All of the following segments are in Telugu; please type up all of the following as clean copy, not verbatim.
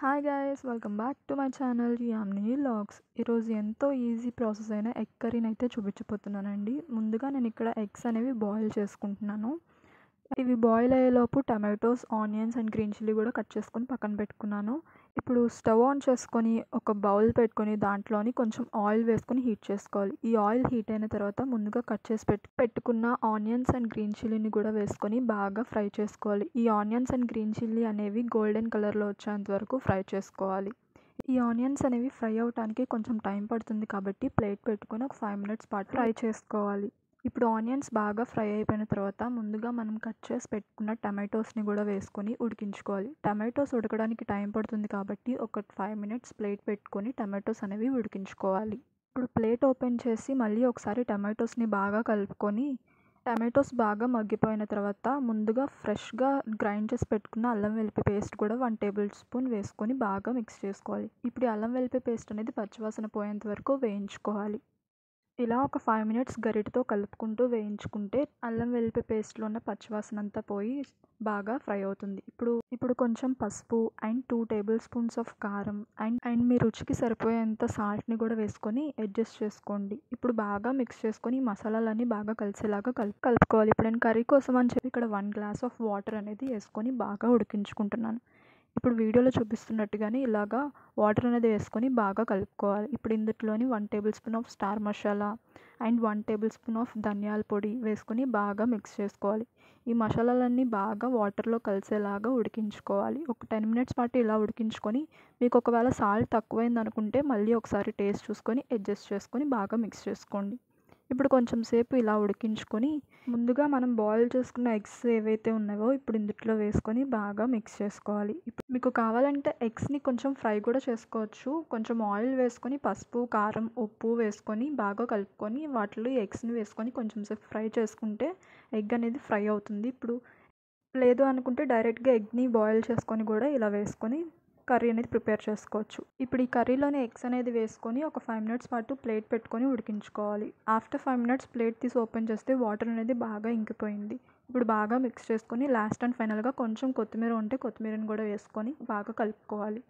Hi guys welcome back to my channel Yamini vlogs. ఈరోజు ఎంతో ఈజీ ప్రాసెస్ అయిన ఎగ్ కర్రీని అయితే చూపించబోతున్నానండి. ముందుగా నేను ఇక్కడ ఎగ్స్ అనేవి బాయిల్ చేసుకుంటున్నాను. ఇవి బాయిల్ అయ్యేలోపు tomatoes, onions and green chilli కూడా కట్ చేసుకొని పక్కన పెట్టుకున్నాను. ఇప్పుడు స్టవ్ ఆన్ చేసుకొని ఒక బౌల్ పెట్టుకొని దాంట్లోని కొంచెం ఆయిల్ వేసుకొని హీట్ చేసుకోవాలి. ఈ ఆయిల్ హీట్ అయిన తర్వాత ముందుగా కట్ చేసి పెట్టుకున్న ఆనియన్స్ అండ్ గ్రీన్ చిల్లీని కూడా వేసుకొని బాగా ఫ్రై చేసుకోవాలి. ఈ ఆనియన్స్ అండ్ గ్రీన్ చిల్లీ అనేవి గోల్డెన్ కలర్లో వచ్చేంత వరకు ఫ్రై చేసుకోవాలి. ఈ ఆనియన్స్ అనేవి ఫ్రై అవ్వడానికి కొంచెం టైం పడుతుంది కాబట్టి ప్లేట్ పెట్టుకొని ఒక 5 మినిట్స్ పాటు ఫ్రై చేసుకోవాలి. ఇప్పుడు ఆనియన్స్ బాగా ఫ్రై అయిపోయిన తర్వాత ముందుగా మనం కట్ చేసి పెట్టుకున్న టమాటోస్ని కూడా వేసుకొని ఉడికించుకోవాలి. టమాటోస్ ఉడకడానికి టైం పడుతుంది కాబట్టి ఒక 5 మినిట్స్ ప్లేట్ పెట్టుకొని టమాటోస్ అనేవి ఉడికించుకోవాలి. ఇప్పుడు ప్లేట్ ఓపెన్ చేసి మళ్ళీ ఒకసారి టమాటోస్ని బాగా కలుపుకొని టమాటోస్ బాగా మగ్గిపోయిన తర్వాత ముందుగా ఫ్రెష్గా గ్రైండ్ చేసి పెట్టుకున్న అల్లం వెల్లుల్లి పేస్ట్ కూడా 1 టేబుల్ స్పూన్ వేసుకొని బాగా మిక్స్ చేసుకోవాలి. ఇప్పుడు అల్లం వెల్లుల్లి పేస్ట్ అనేది పచ్చివాసన పోయేంత వరకు వేయించుకోవాలి. ఇలా ఒక 5 మినిట్స్ గరిటెతో కలుపుకుంటూ వేయించుకుంటే అల్లం వెల్లుల్లి పేస్ట్లో ఉన్న పచ్చివాసన అంతా పోయి బాగా ఫ్రై అవుతుంది. ఇప్పుడు కొంచెం పసుపు అండ్ 2 టేబుల్ స్పూన్స్ ఆఫ్ కారం అండ్ మీ రుచికి సరిపోయేంత సాల్ట్ని కూడా వేసుకొని అడ్జస్ట్ చేసుకోండి. ఇప్పుడు బాగా మిక్స్ చేసుకొని ఈ మసాలాలన్నీ బాగా కలిసేలాగా కలుపుకోవాలి. ఇప్పుడు నేను కర్రీ కోసం అని చెప్పి ఇక్కడ 1 గ్లాస్ ఆఫ్ వాటర్ అనేది వేసుకొని బాగా ఉడికించుకుంటున్నాను. ఇప్పుడు వీడియోలో చూపిస్తున్నట్టుగానే ఇలాగా వాటర్ అనేది వేసుకొని బాగా కలుపుకోవాలి. ఇప్పుడు ఇందులోని 1 table spoon of star masala and 1 table spoon of ధనియాల పొడి వేసుకొని బాగా మిక్స్ చేసుకోవాలి. ఈ మసాలాలన్నీ బాగా వాటర్లో కలిసేలాగా ఉడికించుకోవాలి. ఒక 10 మినిట్స్ పాటు ఇలా ఉడికించుకొని మీకు ఒకవేళ సాల్ట్ తక్కువైంది అనుకుంటే మళ్ళీ ఒకసారి టేస్ట్ చూసుకొని అడ్జస్ట్ చేసుకొని బాగా మిక్స్ చేసుకోండి. ఇప్పుడు కొంచెం సేపు ఇలా ఉడికించుకొని ముందుగా మనం బాయిల్ చేసుకున్న ఎగ్స్ ఏవైతే ఉన్నాయో ఇప్పుడు ఇందులో వేసుకొని బాగా మిక్స్ చేసుకోవాలి. ఇప్పుడు మీకు కావాలంటే ఎగ్స్ని కొంచెం ఫ్రై కూడా చేసుకోవచ్చు. కొంచెం ఆయిల్ వేసుకొని పసుపు, కారం, ఉప్పు వేసుకొని బాగా కలుపుకొని వాటిలో ఎగ్స్ని వేసుకొని కొంచెం సేపు ఫ్రై చేసుకుంటే ఎగ్ అనేది ఫ్రై అవుతుంది. ఇప్పుడు లేదు అనుకుంటే డైరెక్ట్గా ఎగ్ని బాయిల్ చేసుకొని కూడా ఇలా వేసుకొని కర్రీ అనేది ప్రిపేర్ చేసుకోవచ్చు. ఇప్పుడు ఈ కర్రీలోనే ఎగ్స్ అనేది వేసుకొని ఒక 5 మినిట్స్ పాటు ప్లేట్ పెట్టుకొని ఉడికించుకోవాలి. ఆఫ్టర్ 5 మినిట్స్ ప్లేట్ తీసి ఓపెన్ చేస్తే వాటర్ అనేది బాగా ఇంకిపోయింది. ఇప్పుడు బాగా మిక్స్ చేసుకొని లాస్ట్ అండ్ ఫైనల్గా కొంచెం కొత్తిమీర ఉంటే కొత్తిమీరని కూడా వేసుకొని బాగా కలుపుకోవాలి.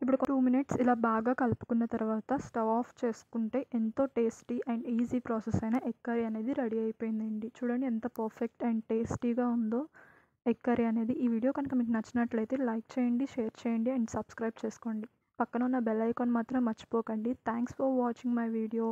ఇప్పుడు 2 మినిట్స్ ఇలా బాగా కలుపుకున్న తర్వాత స్టవ్ ఆఫ్ చేసుకుంటే ఎంతో టేస్టీ అండ్ ఈజీ ప్రాసెస్ అయిన ఎగ్ కర్రీ అనేది రెడీ అయిపోయిందండి. చూడండి ఎంత పర్ఫెక్ట్ అండ్ టేస్టీగా ఉందో ఎగ్ కర్రీ అనేది. ఈ వీడియో కనుక మీకు నచ్చినట్లయితే లైక్ చేయండి, షేర్ చేయండి అండ్ సబ్స్క్రైబ్ చేసుకోండి. పక్కన ఉన్న బెల్ ఐకాన్ మాత్రం మర్చిపోకండి. Thanks for watching my video.